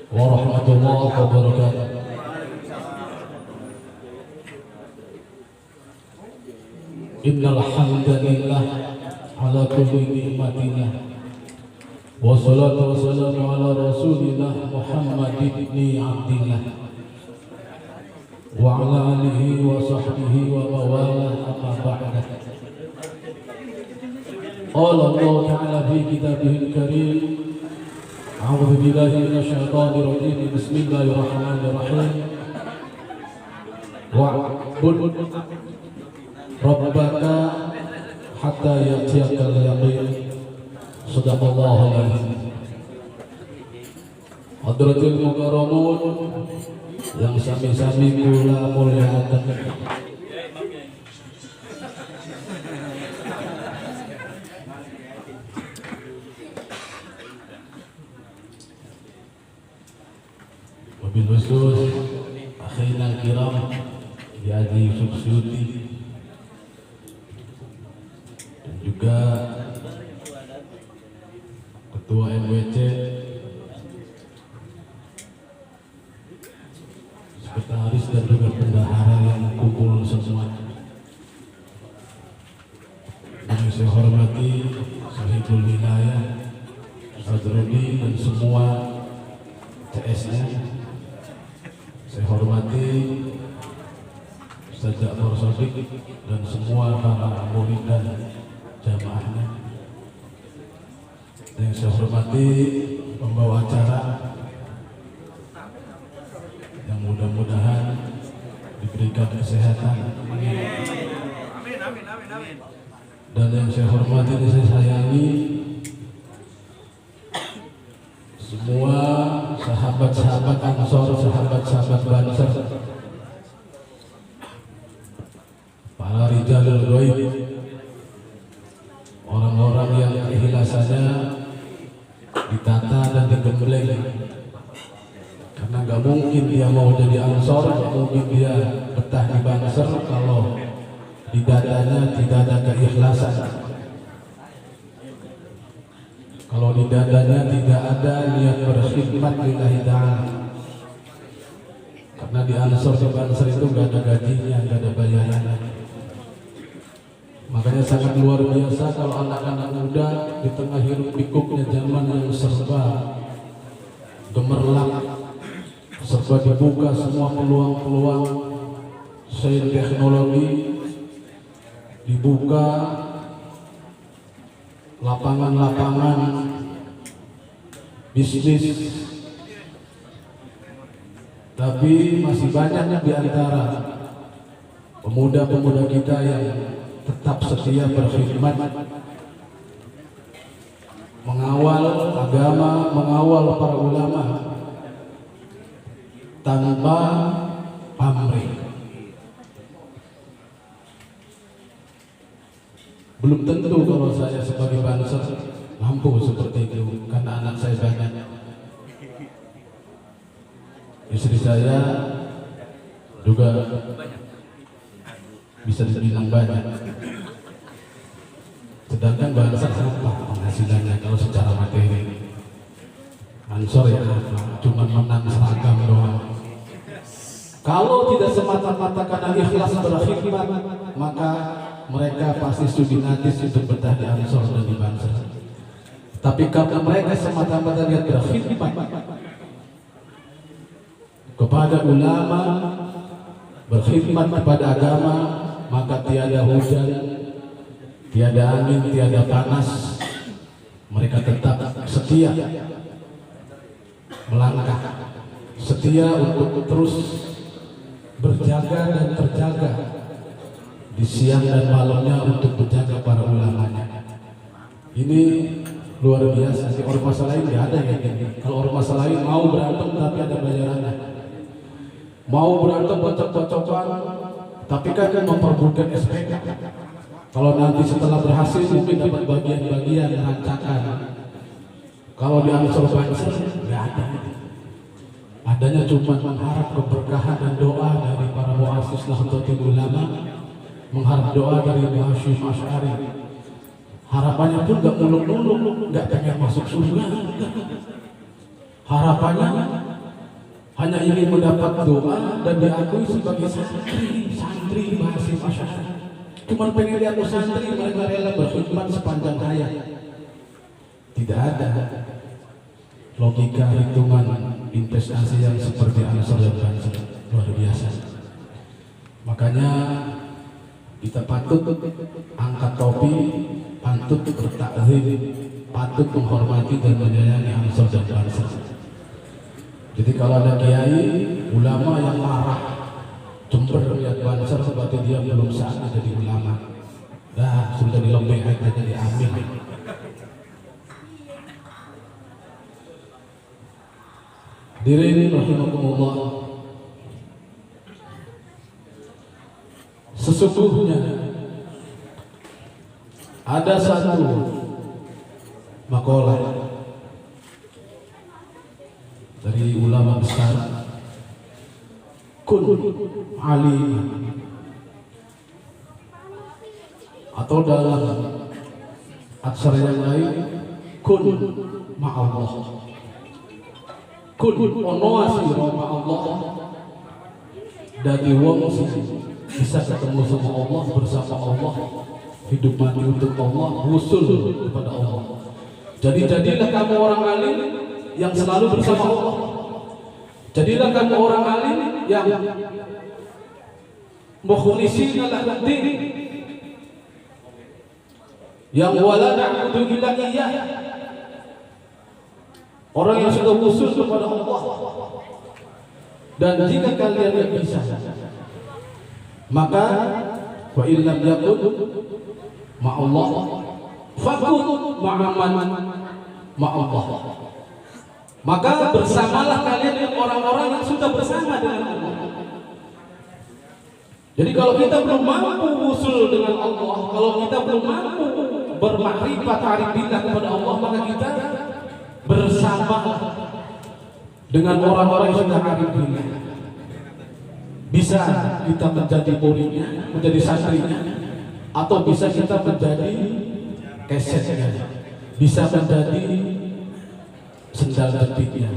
warahmatullahi wabarakatuh. Innal hamdalillah ala kulli ni'matina wassalatu wassalamu ala rasulillah Muhammad ibn Abdillah wa ala alihi wa sahbihi wa mawalah amma ba'da. Qala Allah ta'ala fi kitabihil karim, a'udzu billahi minasyaitonir rajim, bismillahirrahmanirrahim. Wa'bud rabbaka hatta ya'tiyakal yaqin. Shadaqallahul azim. Hadratul mukarramun yang sami-sami kula mulyakaken, wabil khusus akhirina kiram Haji Yusuf Suyuti dan juga Ketua MWC, sekretaris dan juga bendahara yang kumpul semua. Yang saya hormati Sahibul Wilayah, Sadrudi dan semua CS-nya. Saya hormati Ustaz Ja'far Shadiq dan semua para murid dan jamaahnya. Yang saya hormati pembawa acara yang mudah-mudahan diberikan kesehatan. Dan yang saya hormati dan saya sayangi semua sahabat-sahabat Ansor, sahabat-sahabat Banser, para rijalul ghaib, orang-orang yang keikhlasannya ditata dan digembleng. Karena gak mungkin dia mau jadi Ansor, gak mungkin dia betah di Banser kalau di dadanya tidak ada keikhlasan, kalau di dadanya tidak ada niat berkhidmat lillahi ta'ala. Karena di Ansor, di Banser itu gak ada gajinya, gak ada bayarannya. Makanya sangat luar biasa kalau anak-anak muda di tengah hiruk pikuknya zaman yang serba gemerlap, serba dibuka semua peluang-peluang sains teknologi, dibuka lapangan-lapangan bisnis, tapi masih banyak di antara pemuda-pemuda kita yang tetap setia berkhidmat, mengawal agama, mengawal para ulama tanpa pamrih. Belum tentu kalau saya sebagai Banser mampu seperti itu, karena anak saya banyak, istri saya juga bisa dibilang banyak. Sedangkan Banser apa penghasilannya kalau secara materi? Ansor ya cuma menang seragam doang. Kalau tidak semata-mata karena ikhlas berkhidmat, maka mereka pasti studi natis untuk betah di Ansor dan di Banser. Tapi karena mereka semata-mata lihat berkhidmat kepada ulama, berkhidmat kepada agama, maka tiada hujan, tiada angin, tiada panas, mereka tetap setia melangkah, setia untuk terus berjaga dan terjaga di siang dan malamnya untuk menjaga para ulamanya. Ini luar biasa. Di ormas lain nggak ada ya gini. Kalau ormas lain mau berantem tapi ada bayarannya, mau berantem bocok-bocokan, tapi kan memperbutkan SPK. Kalau nanti setelah berhasil mungkin dapat bagian-bagian rancakan. Kalau di Ansor Banser nggak ada. Adanya cuma mengharap keberkahan dan doa dari para muassis Nahdlatul Ulama, mengharap doa dari Hasyim Asy'ari. Harapannya pun gak muluk-muluk, gak pengen masuk surga, harapannya hanya ingin mendapat doa dan diakui sebagai santri masih masyarakat. Cuma pengen diakui santri, mereka rela berkhidmat sepanjang hayat. Tidak ada logika hitungan investasi yang seperti Ansor dan Banser, luar biasa. Makanya kita patut angkat topi, patut bertakzim, patut menghormati dan menyayangi Ansor dan Banser. Jadi kalau ada kiai, ulama yang marah, jember melihat Banser seperti dia belum saatnya jadi ulama, dah sudah dilembek aja diambil. Hadirin rahimakumullah, sesungguhnya ada satu makalah dari ulama besar, kun alim, atau dalam aksara yang lain kun ma'allah. Kun ono asiro ma'allah, dari wong bisa ketemu sama Allah, bersama Allah, hidup mati untuk Allah, wusul kepada Allah. Jadi jadilah kamu orang alim yang selalu bersama Allah. Jadilah kamu orang alim yang mukhlisina lahuddin, yang wala na'budu illa iyyah, orang yang sudah wusul kepada Allah. Dan jika kalian tidak bisa, maka wa illam yakun ma'allah fakun ma'aman ma'allah, maka bersamalah kalian dengan orang-orang yang sudah bersama dengan Allah. Jadi kalau kita belum mampu wusul dengan Allah, kalau kita belum mampu bermakrifat arifillah kepada Allah, maka kita bersama dengan orang-orang yang sudah arifillah. Bisa kita menjadi muridnya, menjadi santrinya, atau bisa kita menjadi kesetnya, bisa menjadi sendal jepitnya,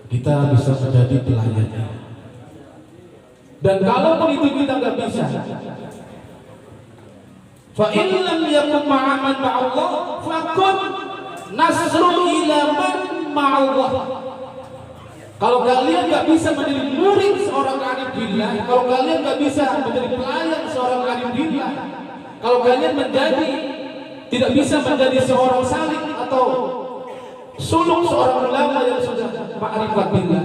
kita bisa menjadi pelayannya. Dan kalau itu kita nggak bisa, fa in lam yakun ma'aman ma'allah fakun nasrul ila man ma'allah. Kalau kalian nggak bisa menjadi murid seorang arif billah, kalau kalian nggak bisa menjadi pelayan seorang arif billah, kalau kalian tidak bisa menjadi seorang salik atau suluk seorang ulama yang sudah ma'rifat billah,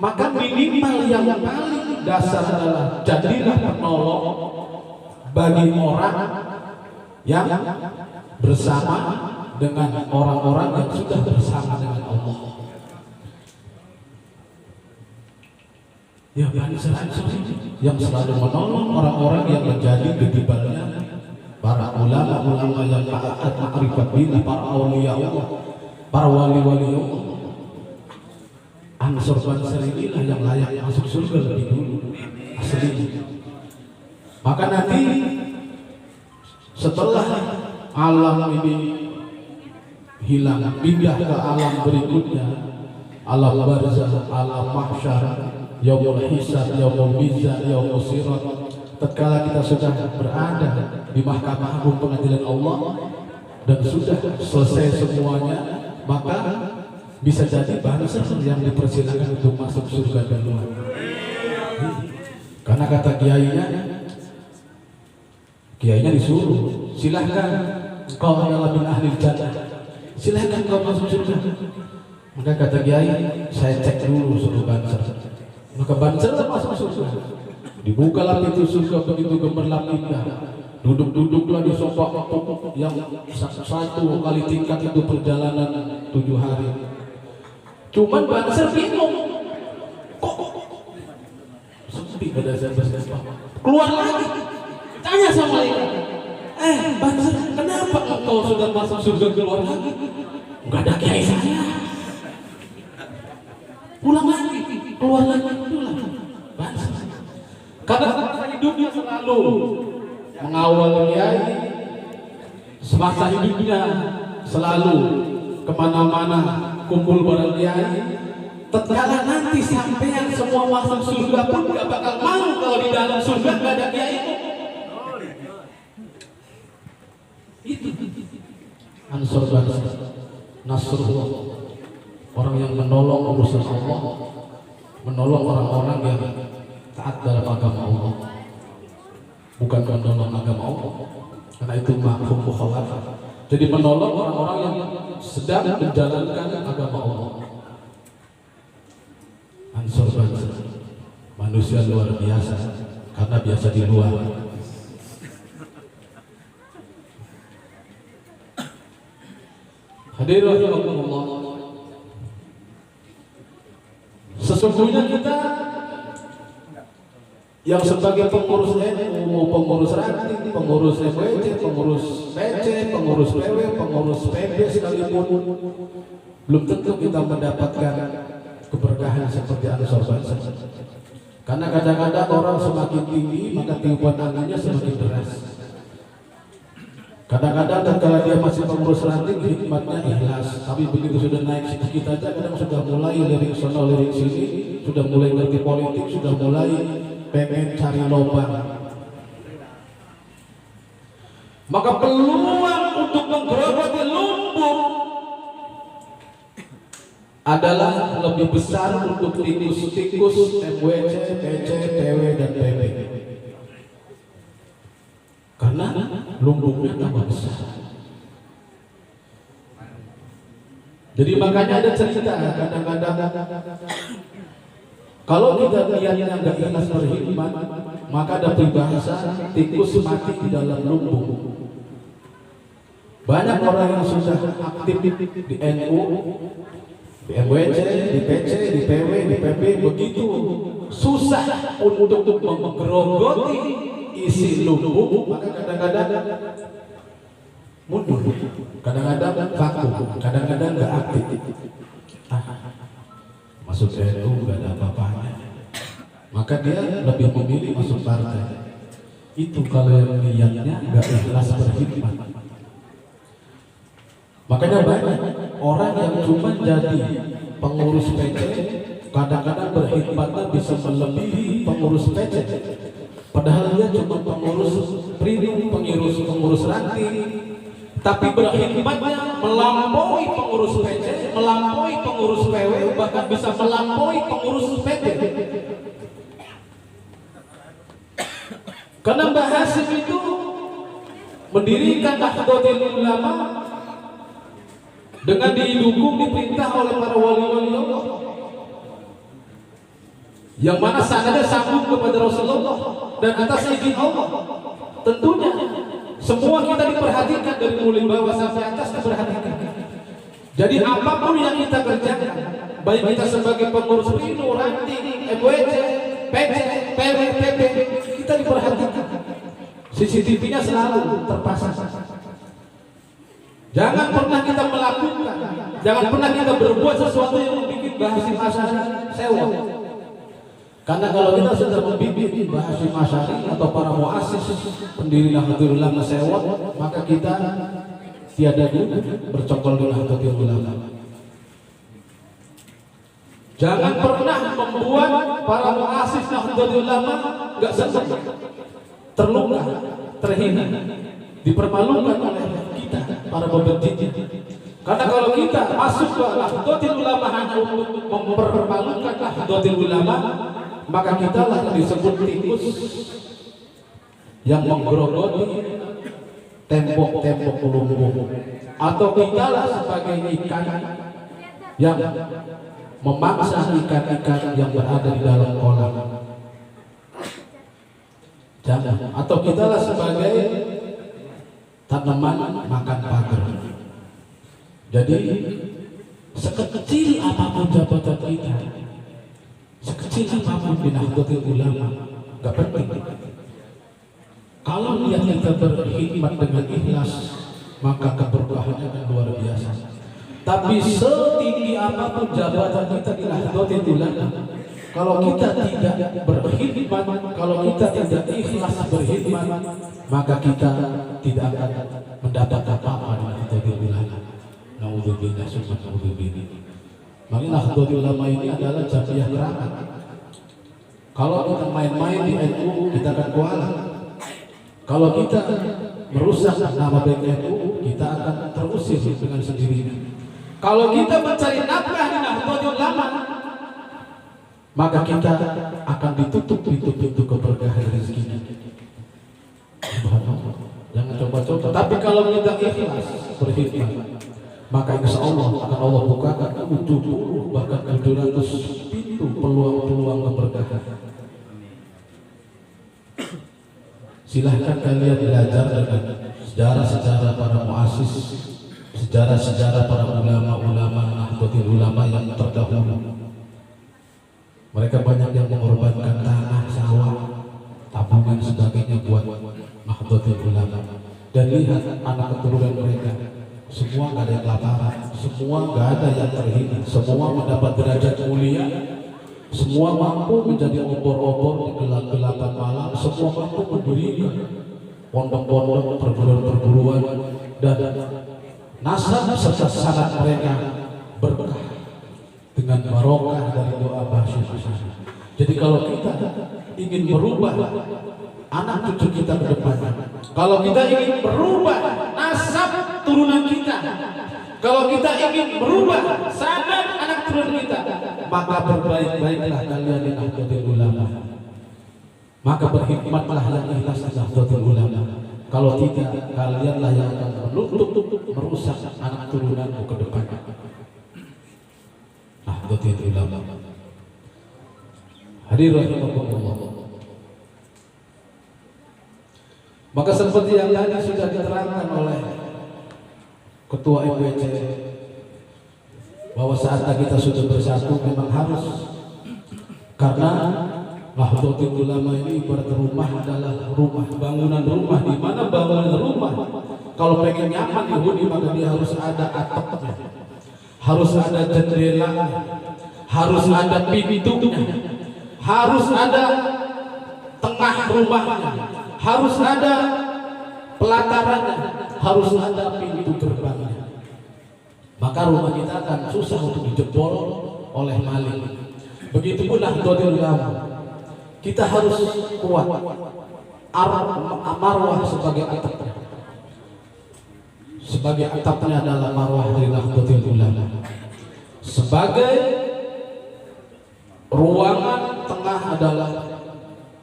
maka minimal yang paling dasar adalah jadilah penolong bagi orang yang bersama dengan orang-orang yang sudah bersama dengan Allah. Ya, Banser yang selalu menolong orang-orang yang menjadi gedibalnya para ulama-ulama yang taat ma'rifat billah, para auliya Allah, para wali-wali Allah. Ansor Banser inilah yang layak masuk surga lebih dulu asli. Maka nanti setelah alam ini hilang, pindah ke alam berikutnya, alam barzakh, alam mahsyar, yaumul hisab, yaumul mizan, yaumul sirat. Tatkala kita sudah berada di mahkamah agung pengadilan Allah dan sudah selesai semuanya, maka bisa jadi Banser yang dipersilakan untuk masuk surga duluan. Karena kata kiainya disuruh, silahkan kau adalah min ahli jannah, silahkan kau masuk surga. Maka kata kiai, saya cek dulu suruh Banser. Maka Banser masuk surga. Dibukalah pintu surga begitu gemerlap indah. Duduk-duduklah di sofa yang satu kali tingkat itu perjalanan 7 hari. Cuman Banser bingung, kok sepi pada siapa-siapa. Keluar lagi, tanya sama dia, Banser, kenapa kau sudah masuk surga keluar lagi? Enggak ada kiai saya. Pulang lagi, keluar lagi, pulang. Banser. Karena hidupnya selalu mengawal kiai, semasa hidupnya selalu kemana-mana kumpul bareng kiai. Tatkala nanti sampean semua masuk surga pun gak bakal mau kalau di dalam surga gak ada kiai. Itu Ansor bangsa Nasrullah, orang yang menolong urusan Allah, menolong orang-orang yang taat dalam agama Allah, bukan menolong agama Allah, karena itu mafhum mukhalafah. Jadi menolong orang-orang yang sedang menjalankan agama Allah. Ansor bangsa manusia luar biasa karena biasa di luar. Hadirin rahimakumullah, sesungguhnya kita yang sebagai pengurus NU, pengurus ranting, pengurus FWC, pengurus PC, pengurus PW, pengurus PB sekalipun belum tentu kita mendapatkan keberkahan seperti Ansor bangsa. Karena kadang-kadang orang semakin tinggi maka tiupan anginnya semakin deras. Kadang-kadang kalau dia masih pengurus ranting hikmatnya ikhlas, tapi begitu sudah naik sedikit aja kadang sudah mulai lirik sana lirik sini, sudah mulai ngerti politik, sudah mulai pengen cari lobang. Maka peluang untuk menggerogoti lumbung adalah lebih besar untuk tikus-tikus MWC, PC, PW dan PB. Karena lumbungnya tambah besar. Jadi makanya ada cerita kadang-kadang kalau kita niatnya nggak ikhlas berkhidmat, maka ada peribahasa tikus mati di dalam lumbung. Banyak orang yang sudah aktif di NU, di MWC, di PC, di PW, di PB begitu susah untuk menggerogoti isi lumbung, maka kadang-kadang mundur, kadang-kadang vakum, kadang-kadang nggak aktif. Masuk NU nggak ada apa-apanya, maka dia lebih memilih masuk partai. Itu kalau yang niatnya nggak ikhlas berkhidmat. Makanya banyak orang yang cuma jadi pengurus PC, kadang-kadang berkhidmatnya bisa melebihi pengurus PC. Padahal dia cuma pengurus Pridum, pengurus ranting, tapi berkhidmatnya melampaui pengurus PC, melampaui pengurus PW, bahkan bisa melampaui pengurus PB. Karena Mbah Hasyim itu mendirikan Nahdlatul Ulama dengan didukung, diperintah oleh para wali-wali Allah, yang mana sanadnya sambung kepada Rasulullah dan atas izin Allah. Tentunya semua kita diperhatikan dari mulai bawah sampai atas diperhatikan. Jadi apapun yang kita kerjakan, baik kita sebagai pengurus Pino, ranting, MWC, PC, PW, PB, kita diperhatikan. CCTV-nya selalu terpasang. Jangan pernah kita melakukan, jangan pernah kita berbuat sesuatu yang membuat Mbah Hasyim Asy'ari sewa. Karena kalau kita sudah membimbing Mbah Hasyim Asy'ari atau para muassis pendiri Nahdlatul Ulama sewa, maka kita tiada guna bercokol di Nahdlatul Ulama. Jangan pernah membuat para muassis Nahdlatul Ulama nggak senang, terluka, terhina, dipermalukan oleh kita para pembentiknya. Karena kalau kita masuk ke Nahdlatul Ulama hanya untuk mempermalukan Nahdlatul Ulama, maka kita lah yang disebut tikus yang menggerogoti tembok-tembok lumbung, atau kita lah sebagai ikan yang memaksa ikan-ikan yang berada di dalam kolam. Jangan. Atau kita lah sebagai tanaman makan pagar. Jadi sekecil apapun jabatan kita, sekecil apapun di Nahdlatul Ulama, gak penting. Kalau niat kita berkhidmat dengan ikhlas, maka keberkahannya akan luar biasa. Tapi setinggi apapun jabatan kita di Nahdlatul Ulama, kalau kita tidak berkhidmat, kalau kita tidak ikhlas berkhidmat, maka kita tidak akan mendapat apa-apa di Nahdlatul Ulama. Naudzubillah, summa naudzubillah. Makanya Nahdlatul Ulama ini adalah jamiah keramat. Kalau kita main-main di NU, kita akan kualat. Kalau kita merusak nama baik NU, kita akan terusir dengan sendirinya. Kalau kita mencari nafkah di Nahdlatul Ulama, maka kita akan ditutup pintu-pintu keberkahan rezekinya. Jangan coba-coba. Tapi kalau kita ikhlas berkhidmat, maka insya Allah akan Allah bukakan 70 bahkan 700 pintu peluang-peluang keberkahan. Silahkan kalian belajar dengan sejarah-sejarah para muassis, sejarah-sejarah para ulama-ulama Nahdlatul Ulama yang terdahulu. Mereka banyak yang mengorbankan tanah, sawah, tabungan sebagainya buat Nahdlatul Ulama. Dan lihat anak keturunan mereka, semua nggak ada yang kelaparan, semua nggak ada yang terhina, semua mendapat derajat mulia, semua mampu menjadi obor-obor di gelap-gelapan malam, semua mampu memberikan pondok-pondok, perguruan-perguruan, dan nasab serta sanad mereka berkah dengan barokah dari doa basyir. Jadi kalau kita ingin merubah anak cucu kita ke depan, kalau kita ingin merubah nasab turunan kita, kalau kita ingin merubah sanad anak turunan kita, maka berbaik-baiklah kalian di Nahdlatul Ulama. Maka berkhidmatlah yang ikhlas di Nahdlatul Ulama. Kalau tidak, kalianlah yang akan menutup, merusak anak turunanmu ke depan. Nahdlatul Ulama. Hadirin rahimakumullah. Maka seperti yang tadi sudah diterangkan oleh Ketua MWC, bahwa saat kita sudah bersatu memang harus, karena Nahdlatul Ulama ini ibarat rumah adalah rumah, bangunan rumah. Di mana bangunan rumah kalau pengen nyaman dihuni, maka dia harus ada atapnya, harus ada jendelanya, harus ada pintunya, harus ada tengah rumahnya, harus ada pelatarannya, harus ada pintu gerbangnya. Maka rumah kita akan susah untuk dijebol oleh maling. Begitupun Nahdlatul Ulama, kita harus kuat marwah sebagai atapnya. Sebagai atapnya adalah marwah dari Nahdlatul Ulama. Sebagai ruangan tengah adalah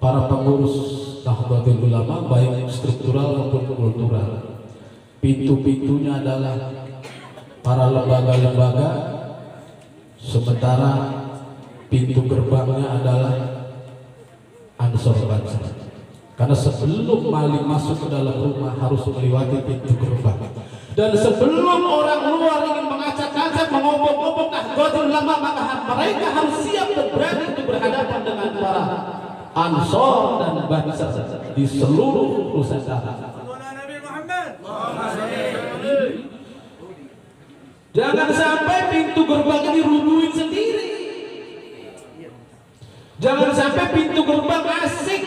para pengurus Nahdlatul Ulama, baik struktural maupun kultural. Pintu-pintunya adalah para lembaga-lembaga, sementara pintu gerbangnya adalah Ansor Bangsa. Karena sebelum maling masuk ke dalam rumah harus melewati pintu gerbang. Dan sebelum orang luar ingin mengacak-acak, mengobok-obok Nahdlatul Ulama, maka mereka harus siap dan berani untuk berhadapan dengan para Ansor dan Bangsa di seluruh Nusantara. Jangan sampai pintu gerbang ini rubuhin sendiri. Jangan sampai pintu gerbang asik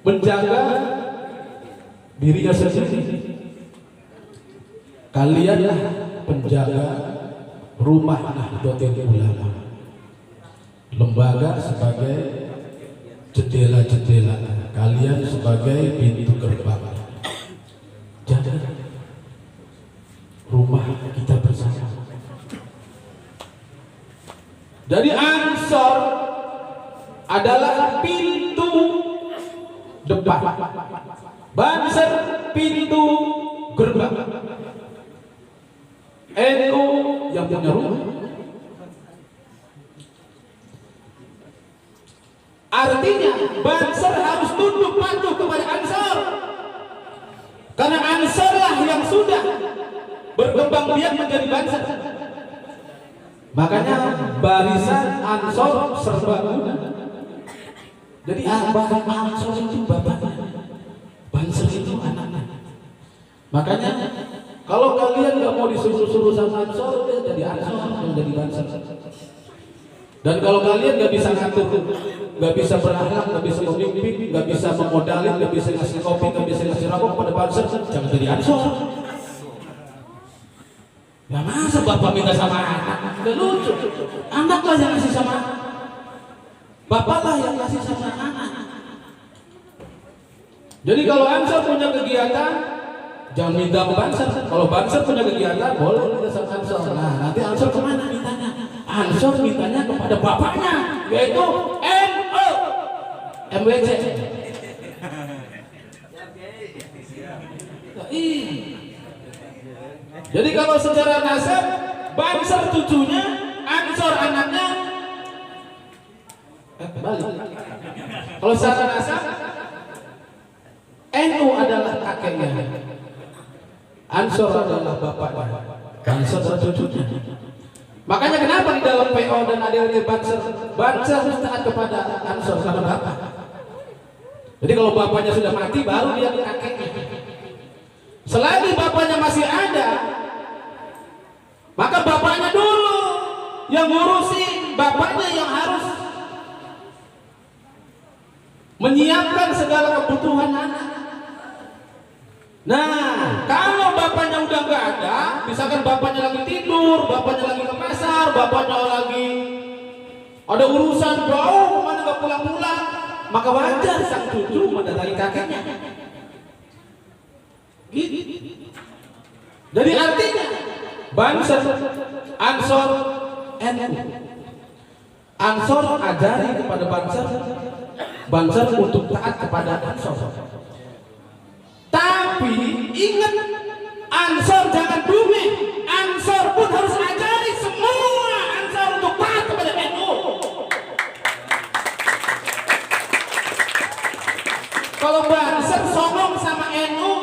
menjaga dirinya sendiri. Kalianlah penjaga rumah Nahdlatul Ulama. Lembaga sebagai jendela-jendela, kalian sebagai pintu gerbang. Jaga rumah kita bersama. Jadi Ansor adalah pintu depan, Banser pintu gerbang. NU yang punya rumah. Artinya Banser harus tunduk patuh kepada Ansor, karena Ansor-lah yang sudah berkembang biak menjadi Banser. Makanya barisan Ansor serbaguna. Jadi bahkan Ansor itu bapaknya, Banser itu anaknya. Makanya kalau kalian nggak mau disuruh-suruh sama Ansor, jadi Ansor yang jadi Banser. Dan kalau kalian nggak bisa ngatur, nggak bisa berakhlak, nggak bisa memimpin, nggak bisa memodalin, nggak bisa ngasih kopi, nggak bisa ngasih rokok pada Banser, jangan jadi Ansor. Ya masa bapak minta sama anak? Udah lucu. Anaklah yang kasih sama anak. Bapaklah yang kasih sama anak. Jadi kalau Ansor punya kegiatan, jangan minta ke Banser. Kalau Banser punya kegiatan, boleh minta sama Ansor. Nah, nanti Ansor kemana mintanya? Ansor mintanya kepada bapaknya, yaitu MO, MWC. Jadi kalau secara nasab, Banser cucunya, Ansor anaknya, balik. Kalau secara nasab, NU adalah kakeknya, Ansor adalah bapaknya, Banser adalah cucunya. Makanya kenapa di dalam PO dan ADLT Banser harus taat kepada Ansor karena bapak. Jadi kalau bapaknya sudah mati, baru dia kakeknya. Selagi bapaknya masih ada, maka bapaknya dulu yang ngurusin, bapaknya yang harus menyiapkan segala kebutuhan anak. Nah, kalau bapaknya udah nggak ada, misalkan bapaknya lagi tidur, bapaknya lagi ke pasar, bapaknya lagi ada urusan jauh, kemana nggak pulang-pulang, maka wajar sang cucu mendatangi kakeknya. Gitu. Jadi artinya Banser, Ansor, NU. Ansor ajari kepada Banser, Banser untuk taat kepada Ansor. Tapi ingat, Ansor jangan bumi, Ansor pun harus ajari semua Ansor untuk taat kepada NU. Kalau Banser songong sama NU,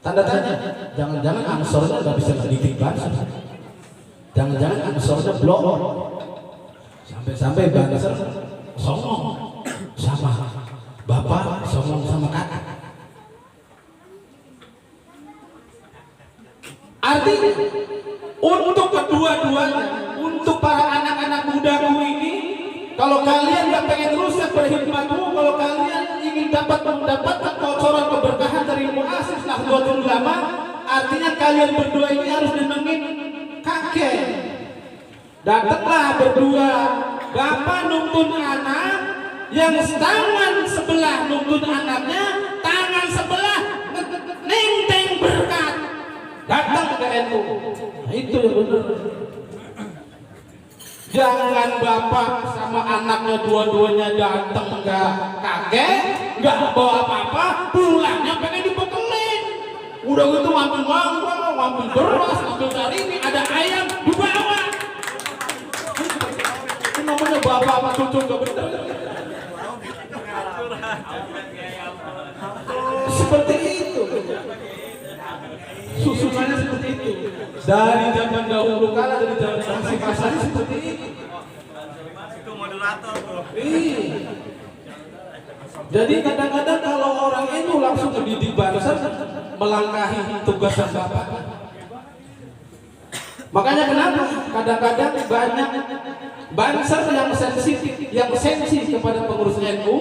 tanda tanya, jangan-jangan Ansornya nggak bisa mendidik Banser, jangan-jangan Ansornya blok, sampai-sampai Banser songong sama bapak, songong sama kakak. Artinya untuk kedua-duanya, untuk para anak-anak mudaku ini, kalau kalian nggak pengen rusak berkhidmatmu, kalau kalian ingin mendapatkan kocoran keberkahan dari muassis Nahdlatul Ulama, artinya kalian berdua ini harus nenengin kakek. Datanglah berdua, bapak nuntun anak, yang tangan sebelah nuntun anaknya, tangan sebelah nenteng berkat. Datang ke NU. Nah, itu yang benar. Jangan bapak sama anaknya dua-duanya datang nggak kakek, nggak bawa apa-apa, pulangnya pengen dibekelin. Udah gitu ngambil mangga, ngambil beras, ngambil dari ini, ada ayam dibawa. Itu namanya bapak sama cucu nggak benar. Seperti itu. Susunannya seperti itu. Dari zaman dahulu kala, dari zaman pasar seperti itu. Itu moderator bro. Jadi kadang-kadang kalau orang itu langsung mendidik Banser, melangkahi tugas dan bapak. Makanya kenapa kadang-kadang banyak Banser yang sensitif, yang sensi kepada pengurus NU,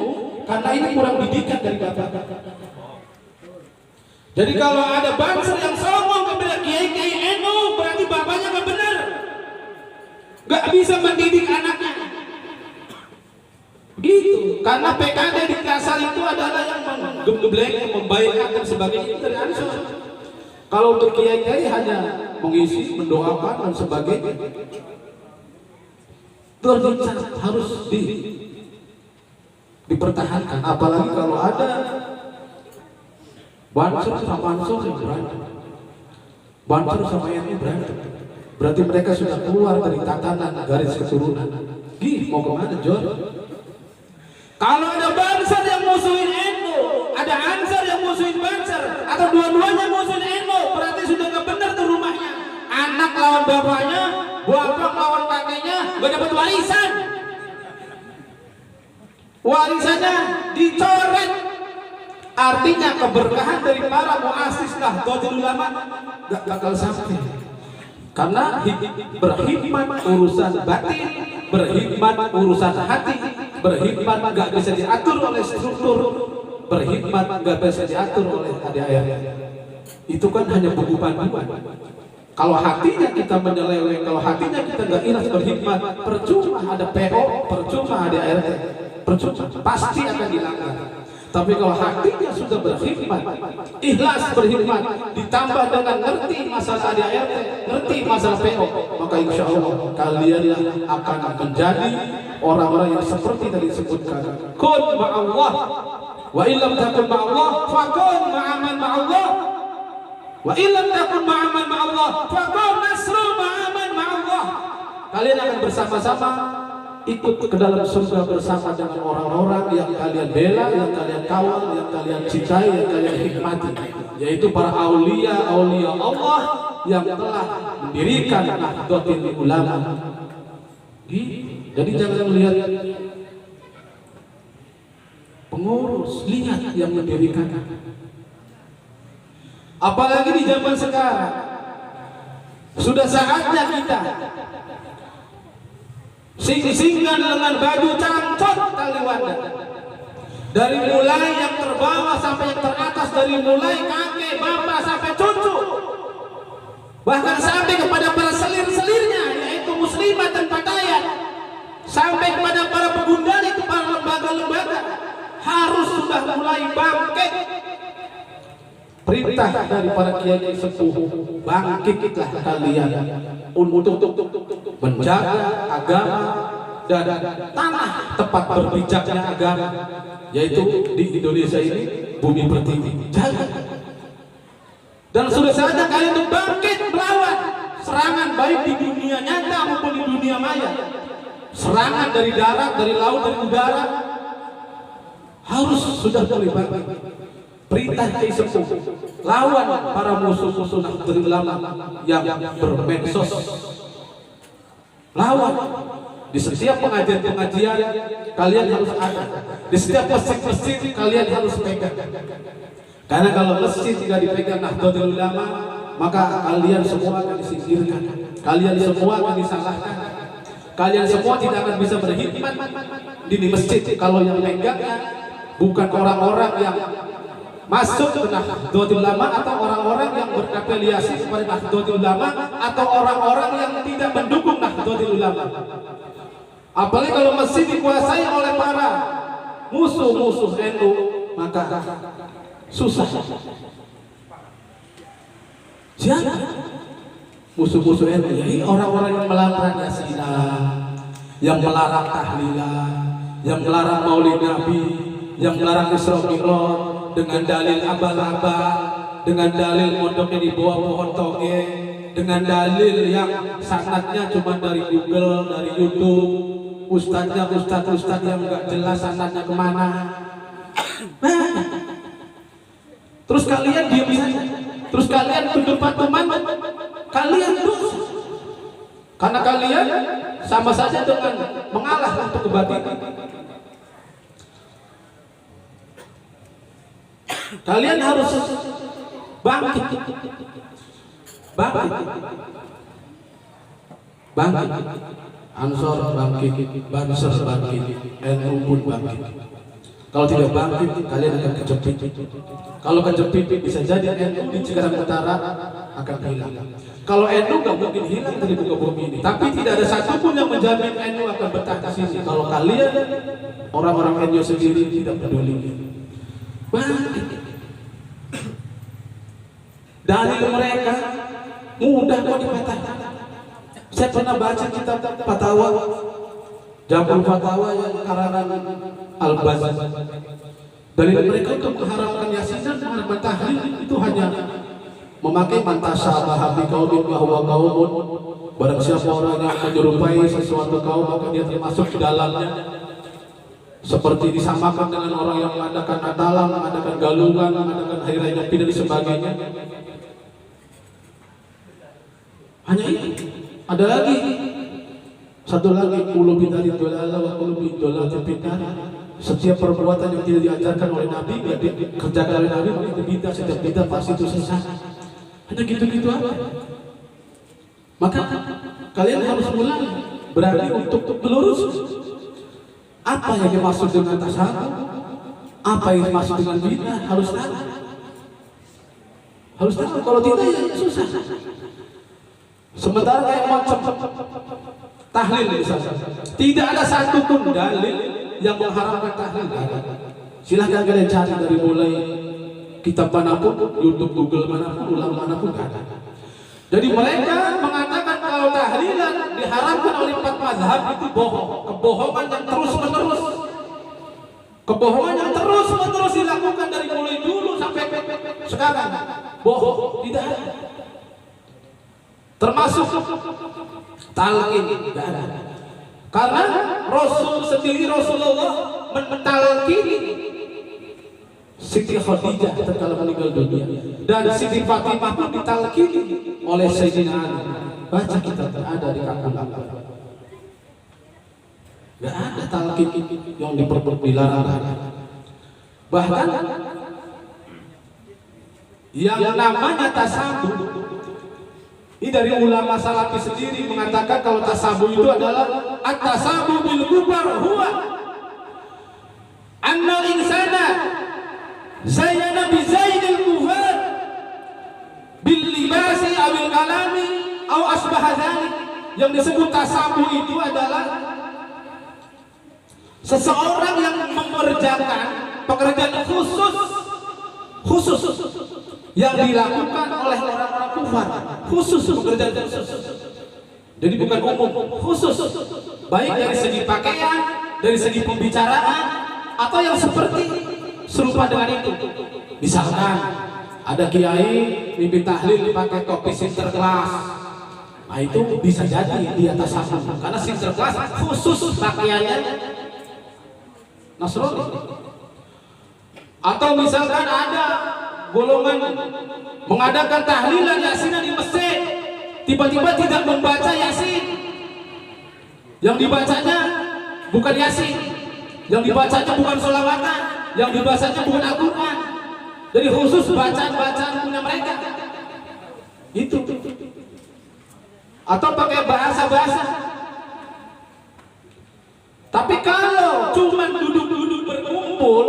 karena ini kurang didikan dari bapak. Jadi kalau ada Banser yang songong kepada kiai-kiai NU, berarti bapaknya nggak benar, nggak bisa mendidik anaknya. Gitu. Karena PKD di Kasar itu adalah yang menggembleng, membaikkan dan sebagainya dari Ansor. Kalau untuk kiai-kiai hanya mengisi, mendoakan dan sebagainya. Terlihat harus dipertahankan. Apalagi kalau ada Banser sama Ansor yang berantem, Banser sama NU berantem, berarti mereka sudah keluar dari tatanan garis keturunan. Mau kemana John? Kalau ada Banser yang musuhin NU, ada Ansor yang musuhin Banser, atau dua-duanya musuhin NU, berarti sudah nggak benar tuh rumahnya. Anak lawan bapaknya, bapak lawan kakeknya, nggak dapat warisan. Warisannya dicoret. Artinya keberkahan dari para muassis Nahdlatul Ulama gak bakal sampai. Karena berkhidmat urusan batin, berkhidmat urusan hati, berkhidmat gak bisa diatur oleh struktur, berkhidmat gak bisa diatur oleh ADAR. Itu kan hanya buku panduan. Kalau hatinya kita menyeleweng, kalau hatinya kita nggak ikhlas berkhidmat, percuma ada PO, percuma ada ART, percuma, pasti akan dilanggar. Tapi kalau hatinya sudah berkhidmat, ikhlas berkhidmat, ditambah dengan ngerti masalah ADART, ngerti masalah PO, maka insya Allah kalian akan menjadi orang-orang yang seperti tadi disebutkan. Kun ma'allah, wa illam takun ma'allah, fakun ma'aman ma'allah, wa illam takun ma'aman ma'allah, fakun nasru ma'aman ma'allah. Kalian akan bersama-sama ikut ke dalam surga bersama dengan orang-orang yang kalian bela, yang kalian kawal, yang kalian cintai, yang kalian hikmati, yaitu para aulia Allah yang telah mendirikan Nahdlatul Ulama. Jadi jangan lihat pengurus, lihat yang mendirikan. Apalagi di zaman sekarang, sudah saatnya kita sing-singan dengan baju cangcot tali wadah. Dari mulai yang terbawah sampai yang teratas, dari mulai kakek, bapak sampai cucu, bahkan sampai kepada para selir-selirnya, yaitu muslimat dan pakaian, sampai kepada para pegundali, para lembaga-lembaga, harus sudah mulai bangkit. Perintah dari para kiai sepuh, bangkitlah kalian untuk menjaga agama dan tanah tempat berbijaknya agama, yaitu di Indonesia ini, bumi pertiwi. Jaga. Dan sudah saatnya kalian untuk bangkit melawan serangan baik di dunia nyata maupun di dunia maya. Serangan dari darat, dari laut, dari udara, harus sudah mulai bangkit. Perintah Kiai Sepuh, lawan para musuh-musuh Nahdlatul Ulama yang bermedsos. Lawan. Di setiap pengajian-pengajian kalian harus ada. Di setiap masjid-masjid kalian harus pegang. Karena kalau masjid tidak dipegang Nahdlatul Ulama, maka kalian semua akan disingkirkan. Kalian semua akan disalahkan. Kalian semua tidak akan bisa berkhidmat di masjid kalau yang megangnya bukan orang-orang yang masuk ke Nahdlatul Ulama atau orang-orang yang berafiliasi kepada Nahdlatul Ulama atau orang-orang yang tidak mendukung Nahdlatul Ulama. Apalagi kalau masjid dikuasai oleh para musuh-musuh NU, maka susah. Siapa musuh-musuh NU? Ya, orang-orang yang melarang Yasinah, yang melarang tahlilan, yang melarang Maulid Nabi, yang melarang Isra Mi'raj, dengan dalil abal-abal, dengan dalil mondoknya di bawah pohon toge, dengan dalil yang sanadnya cuma dari Google, dari YouTube, ustadznya ustadz yang nggak jelas sanadnya kemana. Terus kalian diam saja, terus kalian tunduk patuh manut, kalian dosa, karena kalian sama saja dengan mengalah untuk kebatilan. Kalian harus bangkit, Ansor bangkit, Banser bangkit, NU pun bangkit. Kalau tidak bangkit, kalian akan kejepit. Kalau kejepit, bisa jadi NU di Cikarang Utara akan hilang. Kalau NU nggak mungkin hilang dari muka bumi ini, tapi tidak ada satupun yang menjamin NU akan betah di sini. Kalau kalian orang-orang NU sendiri tidak peduli. Bangkit. Dalil mereka mudah kok dipatahkan. Saya pernah baca kitab fatwa, Jamul Fatwa yang karangan Al-Baz. Dalil mereka untuk mengharamkan Yasinah, mengharamkan tahlil itu hanya memakai mantasyabaha bi qaumin bahwa qaumun, barang siapa orang yang menyerupai sesuatu kaum maka dia termasuk di dalamnya. Seperti disamakan dengan orang yang mengadakan Natalan, mengadakan galungan, mengadakan hari raya Nyepi dan sebagainya. Hanya ini. Ada lagi, satu lagi, qulu bidari dolala wa qulu bidolati bidar. Setiap perbuatan yang tidak diajarkan oleh Nabi, tidak dikerjakan oleh Nabi, maka itu bidah. Setiap bidah pasti itu sesat. Hanya gitu-gitu aja. Maka kalian harus mulai berani untuk melurus. Apa yang dimaksud dengan tasawuf? Apa yang dimaksud dengan bidah? Harus tahu. Harus tahu. Kalau tidak ya susah. Sementara kayak macam tahlil misalnya, tidak ada satupun dalil yang mengharamkan tahlil. Silahkan kalian cari dari mulai kitab manapun, YouTube, Google manapun, ulama manapun, gak ada. Jadi mereka mengatakan kalau tahlilan diharamkan oleh 4 mazhab itu bohong, kebohongan yang terus menerus, kebohongan yang terus menerus dilakukan dari mulai dulu sampai sekarang. Bohong, tidak ada. Termasuk talqin, tidak ada. Karena Rasul sendiri, Rasulullah mentalqini Siti Khadijah tatkala meninggal dunia, dan Siti Fatimah pun ditalqini oleh Sayyidina Ali. Baca kita, ada di kampung apa? Gak ada talqin yang dilarang. Bahkan yang namanya tasabuh, ini dari ulama salafi sendiri mengatakan kalau tasabuh itu adalah at-tasabuh bil kubar huwa annal insana zayyana bi zaidil kufar bil libasi awil kalami aw asbaha dzalik. Yang disebut tasabuh itu adalah seseorang yang mengerjakan pekerjaan khusus yang dilakukan oleh orang-orang kufar, khusus pekerjaan khusus. Jadi bukan umum, khusus. Baik dari segi pakaian, dari segi pembicaraan, atau yang seperti serupa dengan itu. Misalkan ada kiai mimpi tahlil pakai topi sinterklas, nah itu bisa jadi di atas tasabuh, karena sinterklas khusus pakaiannya Nasrani. Atau misalkan ada golongan mengadakan tahlilan yasinan di masjid, tiba-tiba tidak membaca yasin, yang dibacanya bukan yasin, yang dibacanya bukan sholawatan, yang dibacanya bukan Al-Quran. Jadi khusus bacaan-bacaan punya mereka itu. Atau pakai bahasa-bahasa. Tapi kalau cuma duduk-duduk berkumpul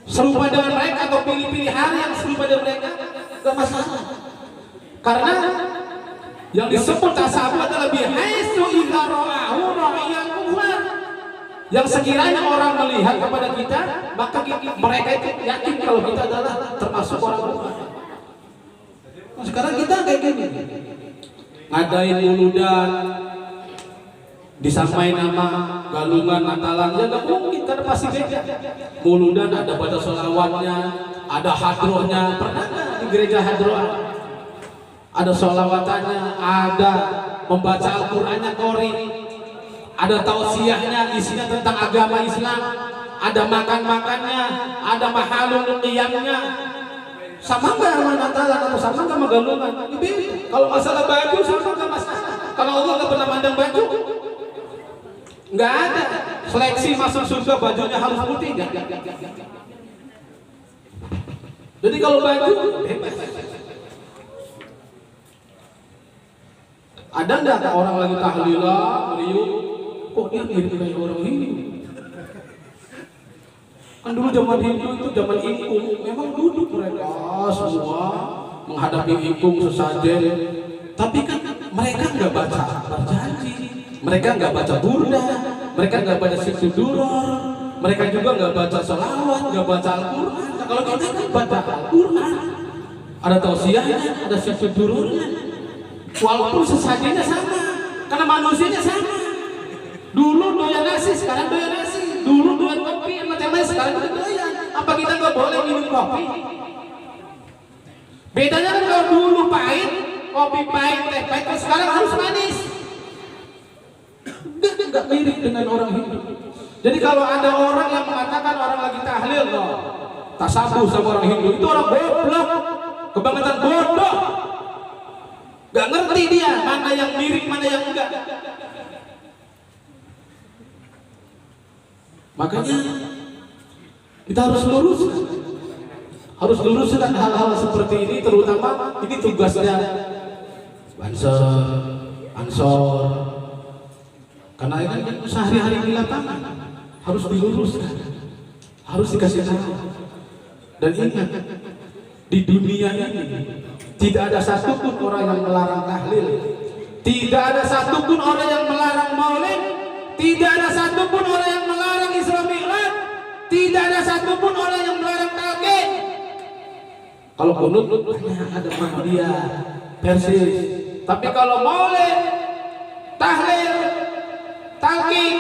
serupa dengan mereka atau pilih-pilih hari yang serupa dengan mereka, gak masalah. Karena yang disebut tasabuh adalah bihaitsu idza ra'ahu ra'iyal kufar. Yang sekiranya orang melihat kepada kita, maka mereka itu yakin kalau kita adalah termasuk orang kufar. Nah, sekarang kita kayak gini, ngadain muludan, disampaikan nama galungan Natalan, ya gak mungkin, karena pasti beda. Muludan ada baca sholawatnya, ada hadrohnya. Pernah gak di gereja hadroh? Ada sholawatannya, ada membaca Al-Qurannya Qori, ada tausiahnya, isinya tentang agama Islam, ada makan-makannya, ada mahalul qiyamnya. Sama gak sama Natalan atau sama gak sama galungan? Kalau masalah baju sama gak masalah, karena Allah gak pernah mandang baju. Nggak ada seleksi masuk surga bajunya harus putih, nggak. Jadi kalau baju bebas. Ada nggak orang lagi tahlilan meriuh, kok dia mirip kayak orang Hindu? Kan dulu zaman Hindu itu zaman ingkung, memang duduk mereka semua menghadapi ingkung sesajen. Tapi kan mereka nggak baca berjanji, mereka nggak baca burda, mereka nggak baca situduror, mereka juga nggak baca sholawat, nggak baca Al-Quran. Nah, kalau kita kan baca Al-Quran, ada tausiahnya, ada situdurornya, walaupun sesajinya sama, karena manusianya sama. Dulu doyan nasi, sekarang doyan nasi. Dulu doyan kopi, macam-macam, sekarang kita doyan. Apa kita nggak boleh minum kopi? Bedanya kan kalau dulu pahit, kopi pahit, teh pahit, sekarang harus manis. Enggak mirip dengan orang Hindu. Jadi kalau ada orang yang mengatakan orang lagi tahlil loh, tasabuh sama orang Hindu, itu orang goblok, kebangetan bodoh. Gak ngerti dia mana yang mirip, mana yang enggak. Makanya kita harus luruskan hal-hal seperti ini, terutama ini tugasnya Banser, Ansor. Karena ini sehari-hari di lapangan harus diluruskan, harus dikasih tahu. Dan ingat, di dunia ini Tidak ada satupun orang yang melarang tahlil, tidak ada satupun orang yang melarang maulid, tidak ada satupun orang yang melarang Isra Mi'raj, tidak ada satupun orang yang melarang talqin. Kalau kunut hanya ada Muhammadiyah, Persis. Tapi kalau maulid, tahlil, talqin,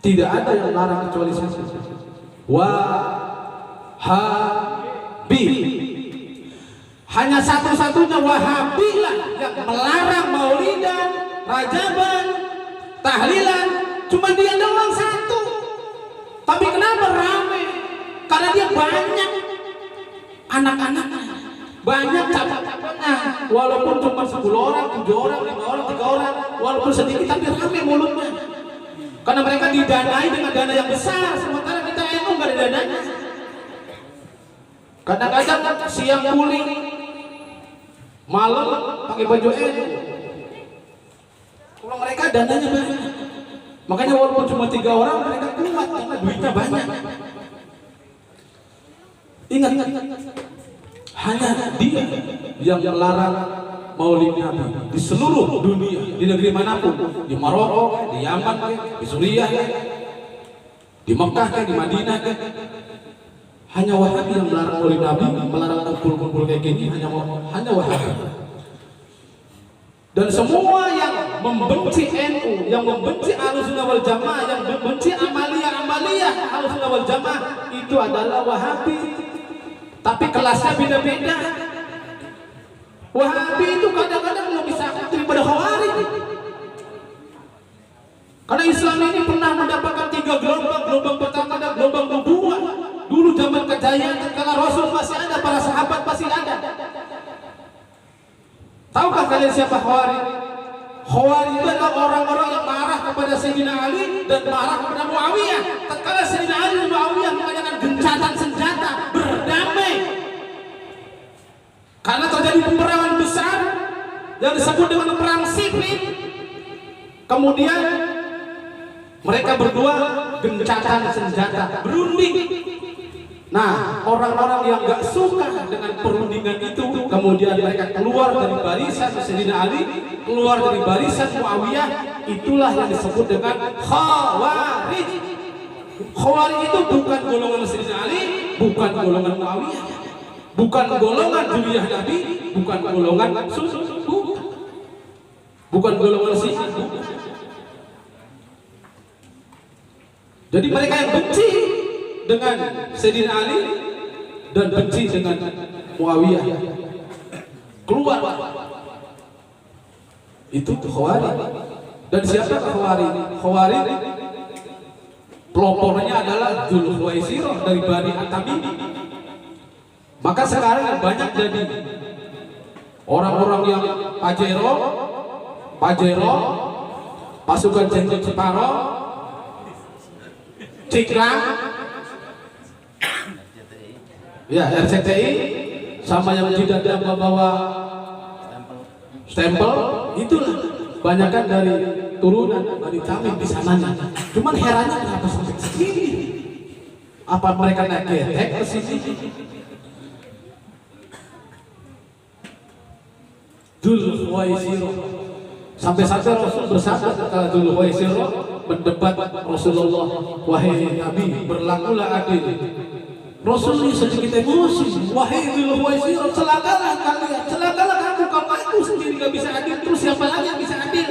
tidak ada yang melarang kecuali satu. Wahabi. Hanya satu-satunya Wahabi lah yang melarang maulidan, rajaban, tahlilan. Cuma dia doang satu. Tapi kenapa rame? Karena dia banyak anak-anaknya, banyak cabang-cabangnya. Walaupun cuma 10 orang, 7 orang, 5 orang, 3 orang, walaupun sedikit tapi rame mulutnya. Karena mereka didanai dengan dana yang besar, sementara kita NU nggak ada dananya. Kadang-kadang siang kuli, malam pakai baju NU. Kalau mereka dananya banyak, makanya walaupun cuma 3 orang mereka kuat karena duitnya banyak. Ingat, hanya dia yang melarang maulid Nabi di seluruh dunia, di negeri manapun, di Maroko, di Yaman, di Suriah, di Mekah, di Madinah. Hanya Wahabi yang melarang maulid Nabi, melarang kumpul-kumpul kayak gini, hanya Wahabi. Dan semua yang membenci NU, yang membenci Ahlussunnah wal Jamaah, yang membenci amaliyah Ahlussunnah wal Jamaah, itu adalah Wahabi. Tapi kelasnya beda-beda. Wahabi itu kadang-kadang lebih sakit daripada Khawarij. Karena Islam ini pernah mendapatkan 3 gelombang. Gelombang pertama ada gelombang nubuwah. Dulu zaman kejayaan ketika Rasul masih ada, para sahabat masih ada. Tahukah kalian siapa Khawarij? Khawarij itu adalah orang-orang yang marah kepada Sayyidina Ali dan marah kepada Muawiyah. Tatkala Sayyidina Ali dan Muawiyah mengadakan gencatan senjata berdamai, karena terjadi peperangan besar yang disebut dengan perang Siffin. Kemudian mereka berdua gencatan senjata, berunding. Nah, orang-orang yang gak suka dengan perundingan itu, kemudian mereka keluar dari barisan Sayyidina Ali, keluar dari barisan Muawiyah. Itulah yang disebut dengan Khawarij. Khawarij itu bukan golongan Sayyidina Ali, bukan golongan Muawiyah, bukan golongan Zuriyah Nabi, bukan golongan bukan golongan Syiah. Jadi mereka yang benci dengan Sayyidina Ali dan benci dengan Muawiyah, keluar. Itu Khawarij. Dan siapa Khawarij? Khawarij pelopornya adalah Dzulkhuwaisirah dari Bani At-Tamim. Maka sekarang banyak jadi orang-orang yang Pajero, pasukan Jenderal Jepara, Cikram, ya RCTI, sama yang tidak bawa stempel, itulah banyakkan dari turunan dari Tamim di sananya. Cuman herannya kenapa sampai segini? Apa mereka naik getek ke sini? Dzulkhuwaisirah. Sampai-sampai Rasul bersabda ketika Dzulkhuwaisirah mendebat Rasulullah, wahai Nabi, berlakulah adil. Rasul ini sedikit emosi, wahai Dzulkhuwaisirah, celakalah kalian, celakalah kamu, kalau aku sendiri gak bisa adil, terus siapa lagi yang bisa adil?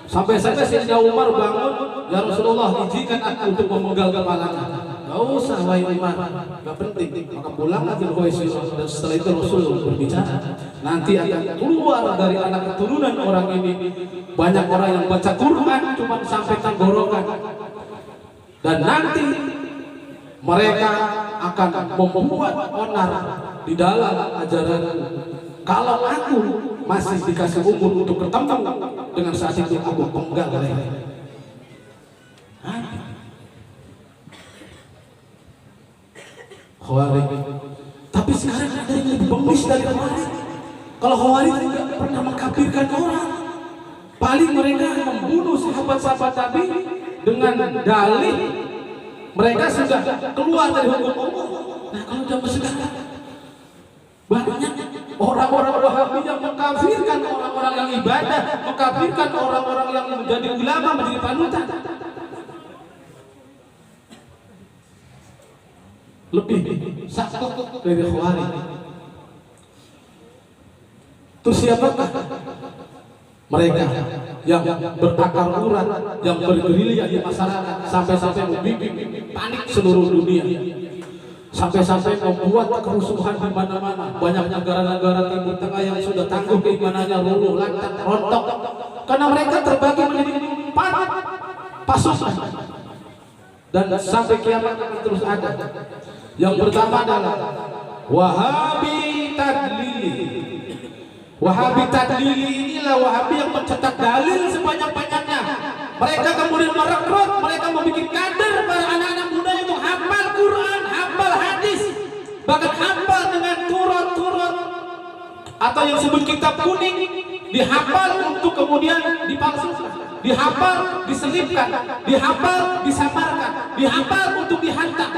Sampai-sampai Sayyidina Umar bangun, ya Rasulullah, izinkan aku untuk memenggal kepalanya. Gak usah, wahai Umar, gak penting. Maka pulanglah Dzulkhuwaisirah, dan setelah itu Rasul berbicara, nanti akan keluar dari anak keturunan orang ini banyak orang yang baca Quran cuma sampai tenggorokan, dan nanti mereka akan membuat onar di dalam ajaran. Kalau aku masih dikasih umur untuk ketemu dengan saat itu, aku penggal mereka. Khawarij. Tapi sekarang ada yang lebih bengis dari Khawarij. Kalau Khawarij tidak pernah mengkafirkan orang, paling mereka membunuh sahabat-sahabat Nabi dengan dalih mereka sudah keluar dari hukum Allah. Nah, kalau zaman sekarang Banyak orang-orang Wahabi yang mengkafirkan orang-orang yang ibadah, mengkafirkan orang-orang yang menjadi ulama, menjadi panutan. Lebih satu dari Khawarij. Terus siapakah mereka yang berakar urat, yang bergerilya di masyarakat, sampai-sampai membidik panik seluruh dunia, sampai-sampai membuat kerusuhan di mana-mana. Banyak negara-negara Timur Tengah yang sudah tangguh keimanannya luluh lantak rontok karena mereka terbagi menjadi 4 pasukan, dan sampai kiamat akan terus ada. Yang pertama adalah Wahabi Tadlili. Wahabi Tadlili inilah Wahabi yang mencetak dalil sebanyak-banyaknya. Mereka kemudian merekrut, mereka membuat kader para anak-anak muda untuk hafal Quran, hafal hadis, bahkan hafal dengan turut-turut atau yang disebut kitab kuning, dihafal untuk kemudian dipalsukan, dihafal diselipkan, dihafal disamarkan, dihafal untuk dihantam.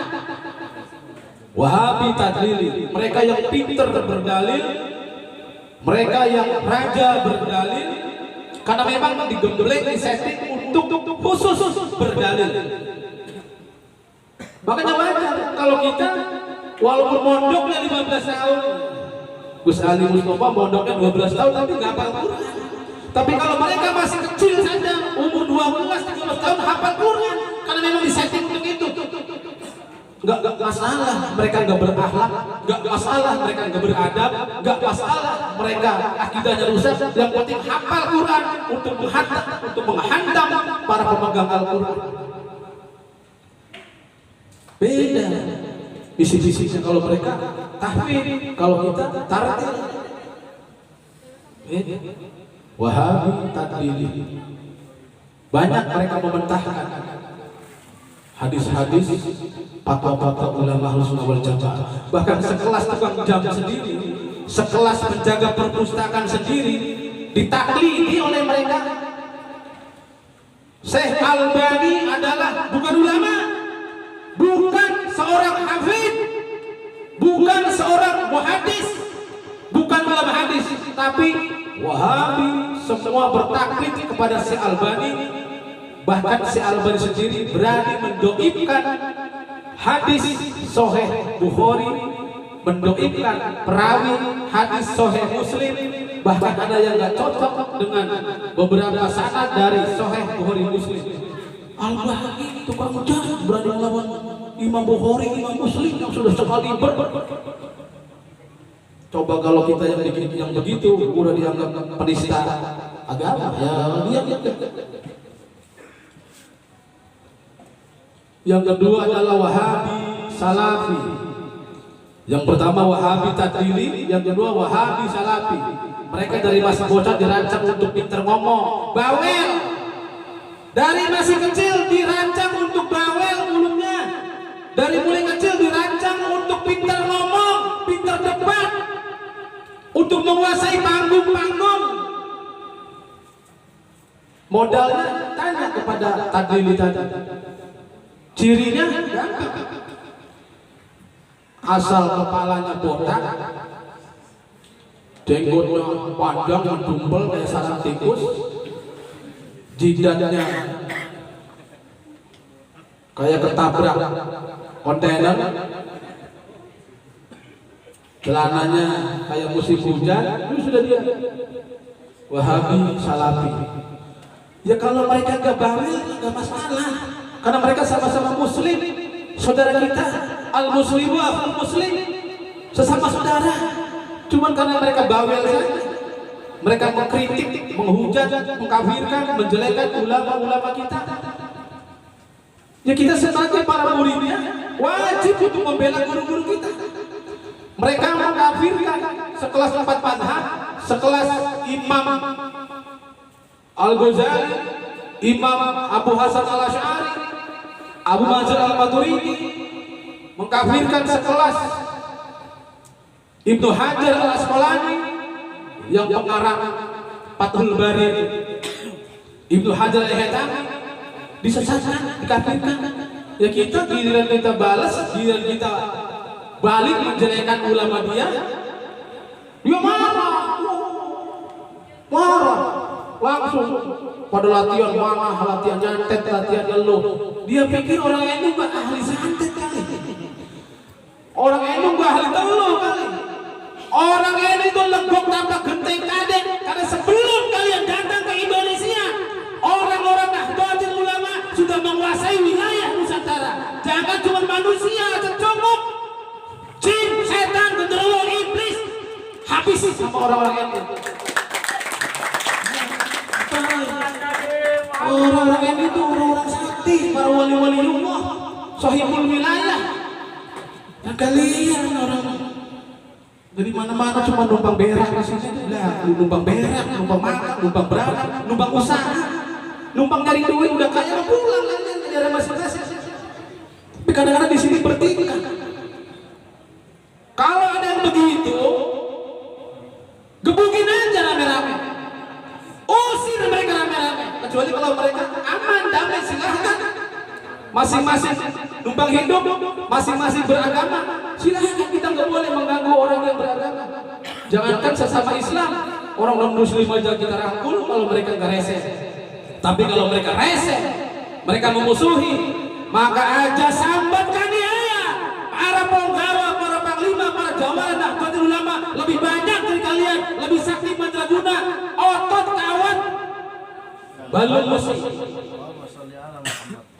Wahabi Tadlili, mereka yang pinter berdalil, mereka yang raja berdalil, karena memang digembleng, disetting untuk khusus berdalil. Makanya wajar kalau kita walaupun mondoknya 15 tahun, Gus Ali Mustafa mondoknya 12 tahun tapi nggak hafal Quran. Tapi kalau mereka masih kecil saja, umur 12-13 tahun hafal Quran, karena memang disetting untuk itu. Gak masalah mereka gak berakhlak, gak masalah mereka gak beradab, gak masalah mereka akidahnya rusak. Yang penting hafal Quran untuk menghantam para pemegang Al-Quran. Beda bisi-bisinya kalau mereka tahfidz, kalau kita tartil. Beda. Wahabi Tadlili, banyak mereka mementahkan hadis-hadis, fatwa-fatwa ulama Ahlussunnah wal Jamaah. Bahkan sekelas tukang jam sendiri, sekelas penjaga perpustakaan sendiri ditaklidi oleh mereka. Syekh Albani adalah bukan ulama, bukan seorang hafidz, bukan seorang muhaddis, bukan ulama hadis, tapi Wahabi semua bertaklid kepada Syekh Albani. Bahkan Syekh Albani sendiri berani mendoibkan hadis Sahih Bukhari, mendoibkan perawi hadis Sahih Muslim. Bahkan ada yang gak cocok dengan beberapa sanad dari Sahih Bukhari Muslim. Albani tukang jam berani melawan Imam Bukhari, Imam Muslim yang sudah sekali Coba kalau kita yang bikin yang begitu udah dianggap penista agama, ya dia. Yang kedua adalah Wahabi Salafi. Yang pertama Wahabi Tadlili, yang kedua Wahabi Salafi. Mereka dari masih bocah dirancang untuk pinter ngomong, bawel. Dari masih kecil dirancang untuk bawel mulutnya. Dari mulai kecil dirancang untuk pinter ngomong, pinter debat, untuk menguasai panggung-panggung. Modalnya tanya kepada Tadlili tadi. Cirinya asal kepalanya botak, jenggotnya panjang mendumpel kayak sarang tikus, jidatnya kayak ketabrak kontainer, celananya kayak musim hujan. Itu sudah dia Wahabi Salafi. Ya kalau mereka gak bawel gak masalah, karena mereka sama-sama muslim, saudara kita. Al-muslimu akhul muslim, sesama saudara. Cuman karena mereka bawel saja, mereka mengkritik, menghujat, mengkafirkan, menjelekkan ulama-ulama kita. Ya kita sebagai para muridnya wajib untuk membela guru-guru kita. Mereka mengkafirkan sekelas 4 mazhab, sekelas Imam Al-Ghazali, Imam Abu Hasan Al-Asy'ari, Abu Mansur Al-Maturidi, mengkafirkan sekelas Ibnu Hajar Al-Asqalani yang pengarang Fathul Bari, Ibnu Hajar Al-Haytami, disesatkan, dikafirkan. Ya kita giliran kita balas, giliran kita balik menjelekkan ulama dia, Dia marah, langsung pada latihan mana, latihan nyantet, latihan ngeluh. Dia pikir orang itu gak ahli santet kali, orang itu gak ahli teluh kali, orang ini itu legok tanpa genteng kadek. Karena sebelum kalian datang ke Indonesia, orang-orang Nahdlatul Ulama sudah menguasai wilayah Nusantara. Jangan cuma manusia, cecunguk, jin, setan, genderuwo, iblis, habisi sama orang-orang itu. Orang-orang ini itu orang-orang sakti, para wali-wali Allah, sahibul wilayah. Nah kalian orang dari mana-mana cuma numpang berak di sini, lah numpang berak, numpang makan, numpang beranak, numpang usaha, numpang nyari duit, udah kaya pulang kalian ke daerah masing-masing. Tapi kadang-kadang di sini bertingkah. Kalau ada yang begitu, gebukin aja rame-rame, usir mereka rame-rame. Kecuali kalau mereka aman, damai, silahkan. Masing-masing numpang hidup, masing-masing beragama, silahkan. Kita nggak boleh mengganggu orang yang beragama. Jangankan sesama Islam, orang non-Muslim aja kita rangkul kalau mereka nggak rese. Tapi kalau mereka rese, mereka memusuhi, maka aja sambatkan dia. Para penggawa, para panglima, para jawaran Nahdlatul Ulama lebih banyak dari kalian, lebih sakti mandraguna, otot kawan, balon musuh.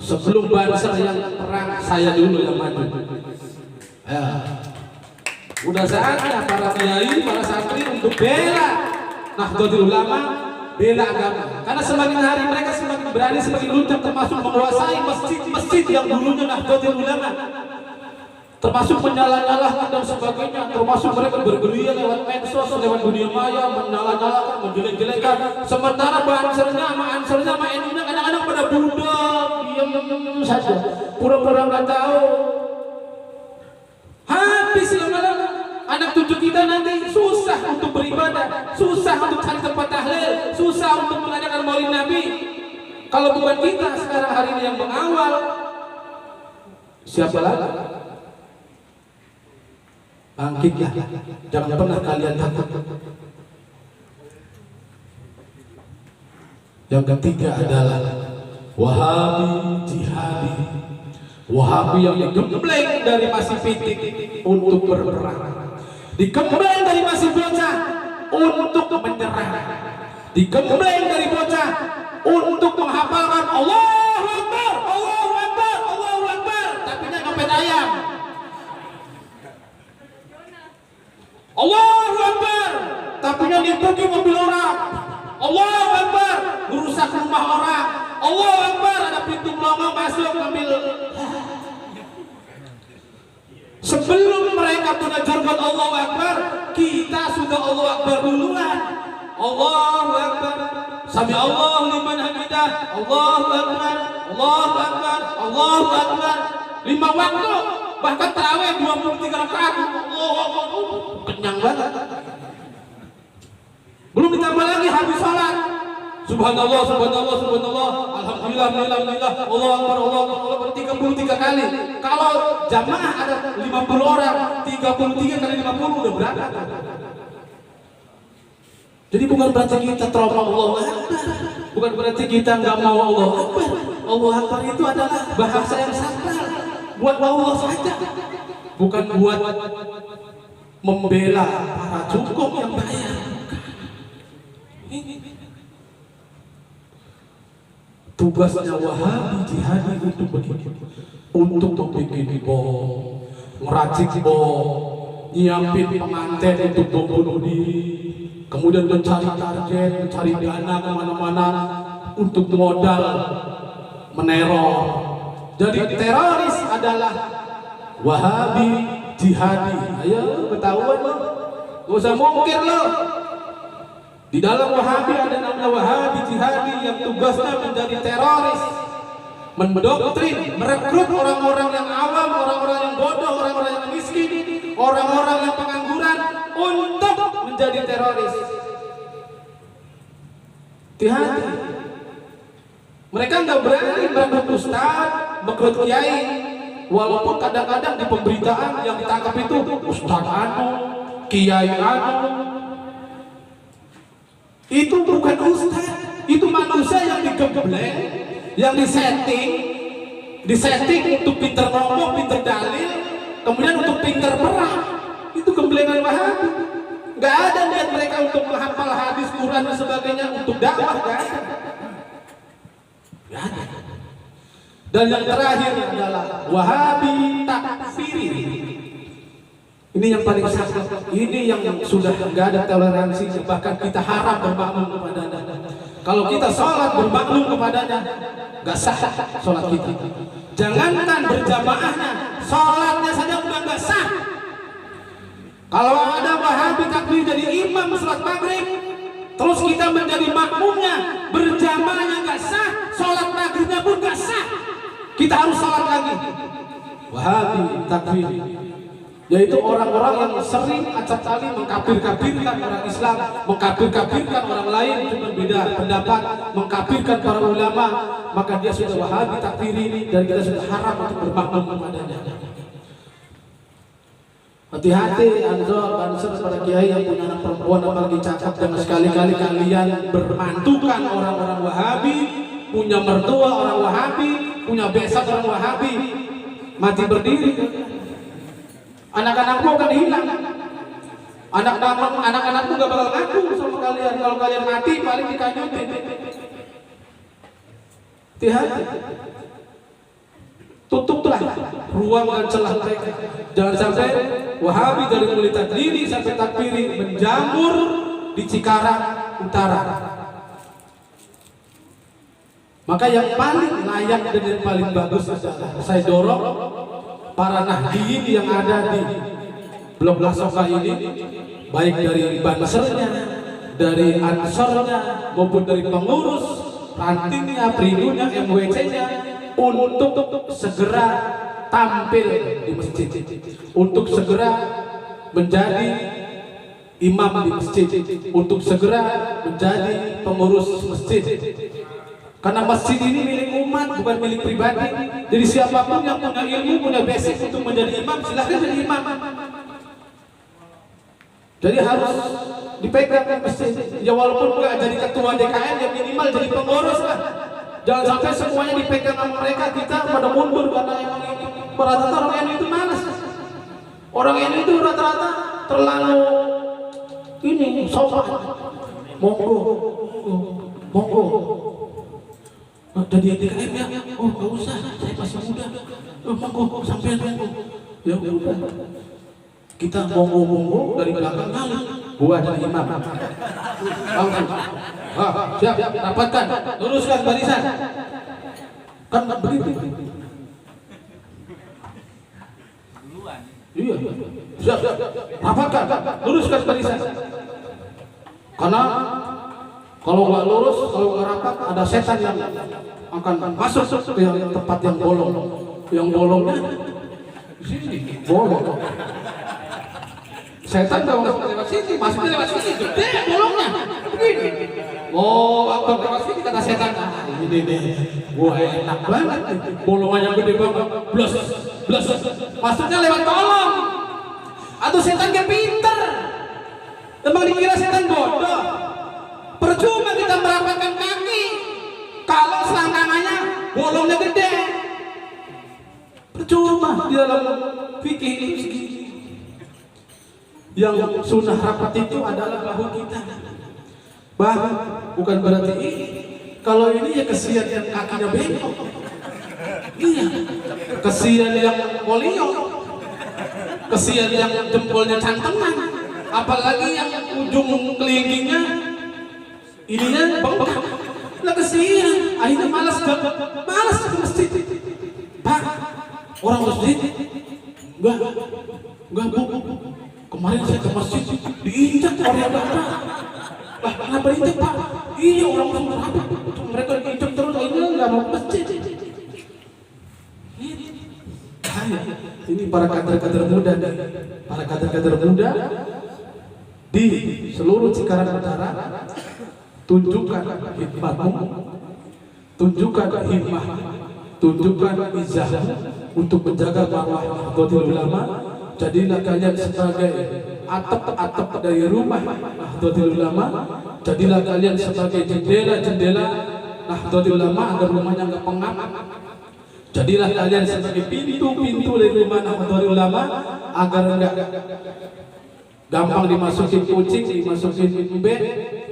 Sebelum bangsa yang perang, saya dulu yang maju. Ya. Udah saatnya para kiai, para santri untuk bela Nahdlatul Ulama, bela agama. Karena semakin hari mereka semakin berani, semakin luncur, termasuk menguasai masjid-masjid yang dulunya Nahdlatul Ulama, termasuk menyalah-nyalahkan dan sebagainya, termasuk mereka bergerilya lewat medsos, lewat dunia maya, menyalah-nyalahkan, menjelek-jelekan. Sementara bansernya sama ansernya sama NU-nya kadang-kadang pada budak, diam saja, pura-pura nggak tahu. Habis lama-lama anak cucu kita nanti susah untuk beribadah, susah untuk cari tempat tahlil, susah untuk menanyakan maulid Nabi. Kalau bukan kita sekarang hari ini yang mengawal, siapa lagi? Bangkitlah, jangan pernah kalian takut. Yang ketiga adalah Wahabi jihadi. Wahabi yang digembleng dari masih pitik untuk berperang, digembleng dari masih bocah untuk menyerang, digembleng dari bocah untuk menghafalkan Allahu Akbar, Allahu Akbar, Allahu Akbar, tapi ngepet ayam. Allahu Akbar, tapi nipuki mobil orang. Allahu Akbar, merusak rumah orang. Allahu Akbar, ada pintu melongong masuk ambil. Sebelum mereka mengajarkan Allahu Akbar, kita sudah Allahu Akbar duluan. Allahu Akbar, sami Allah liman hamidah. Allahu Akbar, Allahu Akbar, Allahu Akbar. 5 waktu, bahkan tarawih 23 rakaat. Allahu Akbar, kenyang banget. Belum ditambah lagi habis salat. Subhanallah, subhanallah, subhanallah, alhamdulillah, alhamdulillah, Allah Akbar, Allah Akbar, Allah Akbar 33 kali. Kalau jamaah ada 50 orang, 33 kali 50 udah berapa? Jadi bukan berarti kita trauma Allah Akbar, bukan berarti kita nggak mau Allah Akbar. Allah Akbar itu adalah bahasa yang sakral buat Allah saja, bukan buat membela para cukup yang bayar. Tugasnya Wahabi jihadi untuk begitu, untuk bikin bom, meracik bom, nyiapin pengantin untuk bom bunuh diri, kemudian mencari target, mencari dana kemana-mana untuk modal meneror. Jadi teroris adalah Wahabi jihadi. Ayo ketahuan lo, gak usah mungkir lo. Di dalam Wahabi ada namanya Wahabi jihadi yang tugasnya menjadi teroris, mendoktrin, merekrut orang-orang yang awam, orang-orang yang bodoh, orang-orang yang miskin, orang-orang yang pengangguran untuk menjadi teroris. Hati-hati. Mereka nggak berani merekrut ustaz, merekrut kiai, walaupun kadang-kadang di pemberitaan yang ditangkap itu ustaz anu, kiai anu, Itu bukan ustaz, itu manusia yang digembleng, yang disetting untuk pinter ngomong, pinter dalil, kemudian untuk pinter perang. Itu gemblengan Wahabi. Gak ada niat mereka untuk menghafal hadis, Quran dan sebagainya untuk dakwah, gak ada. Gak ada. Dan yang terakhir adalah Wahabi takfiri. Ini yang paling sakit. Ini yang sudah nggak ada toleransi, bahkan kita haram bermakmum kepadanya. Kalau kita sholat bermakmum kepadanya, nggak sah sholat kita. Jangankan berjamaahnya, sholatnya saja udah nggak sah. Kalau ada Wahabi takbir jadi imam sholat maghrib, terus kita menjadi makmumnya, berjamaahnya nggak sah, sholat maghribnya pun nggak sah. Kita harus sholat lagi. Wahabi takbir, yaitu orang-orang yang sering acap kali mengkafir-kafirkan orang Islam, mengkafir-kafirkan orang lain, cuma beda pendapat, mengkafirkan para ulama, maka dia sudah Wahabi takfiri dan kita sudah haram untuk bermakmum kepadanya. Hati-hati Ansor para kiai yang punya anak perempuan apalagi cakep, jangan sekali-kali kalian bermantukan orang-orang Wahabi, punya mertua orang Wahabi, punya besan orang Wahabi, mati berdiri. Anak-anakmu akan hilang. Anak-anakmu gak bakal ngaku sama kalian. Kalau kalian mati paling dikanyutin. Hati-hati. Tutuplah ruang dan celah mereka. Jangan sampai Wahabi dari mulai tadlili sampai takfiri menjamur di Cikarang Utara. Maka yang paling layak dan yang paling bagus adalah saya dorong para nahdiyin yang ada di Blok Lasoka ini, baik dari bansernya, dari ansornya, maupun dari pengurus, rantingnya, perindunya, MWC-nya, untuk segera tampil di masjid, untuk segera menjadi imam di masjid, untuk segera menjadi pengurus masjid. Karena masjid ini milik umat, bukan milik pribadi. Jadi siapapun yang punya ilmu, punya basic untuk menjadi imam, silahkan jadi imam. Jadi harus dipegang masjid. Ya walaupun nggak jadi ketua DKM, ya minimal jadi pengurus lah. Jangan sampai semuanya dipegang sama mereka, kita pada mundur karena emang ini. Rata-rata orang ini itu malas. Orang ini itu rata-rata terlalu ini sopan. Monggo. Jadi DKM ya, oh nggak usah, saya masih muda. Monggo, sampean monggo. Ya udah, kita monggo dari belakang kali. Gua jadi imam. Siap, rapatkan, luruskan barisan. Kan begitu. Iya, siap, rapatkan, luruskan barisan. Karena kalau nggak lurus, kalau nggak rapat, ada setan yang akan masuk ke tempat yang bolong. Yang bolongnya bolong. Setan kalau lewat sini, masuknya lewat sini, gede bolongnya. Begini. Oh, abang lewat sini kata setan. Ini nih, wah enak banget. Bolongannya gede banget. Blos. Masuknya lewat bolong. Atau setan kayak pinter. Emang dikira setan bodoh. Percuma kita merapatkan kaki kalau selangkangannya bolongnya gede. Percuma di dalam fikih itu segini. Yang sunnah rapat itu adalah bahu kita. Bahu bukan berarti ini. Kalau ini ya kesian yang kakinya bengkok. Iya. Kesian yang polio. Kesian yang jempolnya cantengan. Apalagi yang ujung kelingkingnya ininya bengkak. Lah kesian. Akhirnya malas ke masjid. Pak, orang masjid enggak bu. Kemarin saya ke masjid diinjak orang Batak. Lah kenapa diinjak Pak? Iya orang Batak. Mereka diinjak terus akhirnya nggak mau ke masjid. Ini para kader-kader muda nih, para kader-kader muda di seluruh Cikarang Utara, tunjukkan hikmatmu, tunjukkan hikmah, tunjukkan izahmu untuk menjaga marwah Nahdlatul Ulama. Jadilah kalian sebagai atap-atap dari rumah Nahdlatul Ulama. Jadilah kalian sebagai jendela-jendela Nahdlatul Ulama agar rumahnya nggak pengap. Jadilah kalian sebagai pintu-pintu dari rumah Nahdlatul Ulama agar nggak gampang dimasukin kucing, dimasukin bed.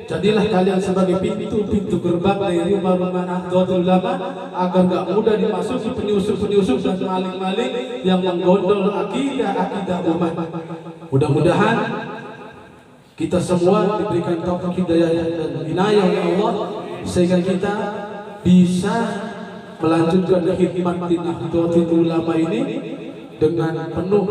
Jadilah kalian sebagai pintu-pintu gerbang dari rumah-rumah Nahdlatul Ulama agar nggak mudah dimasuki penyusup-penyusup dan maling-maling yang menggondol akidah umat. Mudah-mudahan kita semua diberikan taufik hidayah dan inayah oleh Allah sehingga kita bisa melanjutkan khidmat di Nahdlatul Ulama ini dengan penuh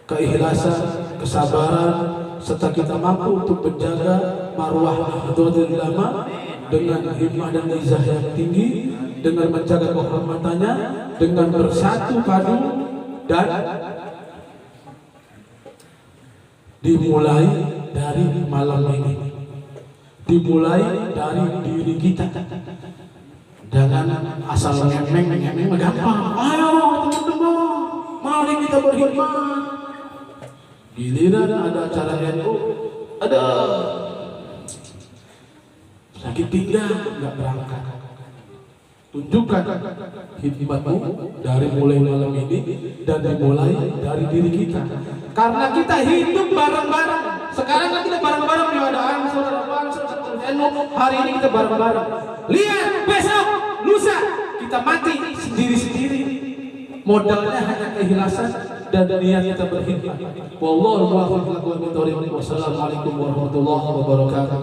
keikhlasan, kesabaran, serta kita mampu untuk menjaga marwah Nahdlatul Ulama dengan himmah dan izah yang tinggi, dengan menjaga kehormatannya, dengan bersatu padu dan dimulai dari malam ini, dimulai dari diri kita. Jangan asal ngemeng gampang. Ayo teman-teman, mari kita berkhidmat. Giliran ada acara NU, ada sakit pinggang, nggak berangkat. Tunjukkan khidmatmu dari mulai malam ini dan dimulai dari diri kita. Karena kita hidup bareng-bareng. Sekarang kan kita bareng-bareng di ada Ansor, hari ini kita bareng-bareng. Lihat besok, lusa kita mati sendiri-sendiri. Modalnya hanya keikhlasan dan niat kita berkhidmat. Wallahu a'lam bishawab. Wassalamualaikum warahmatullahi wabarakatuh.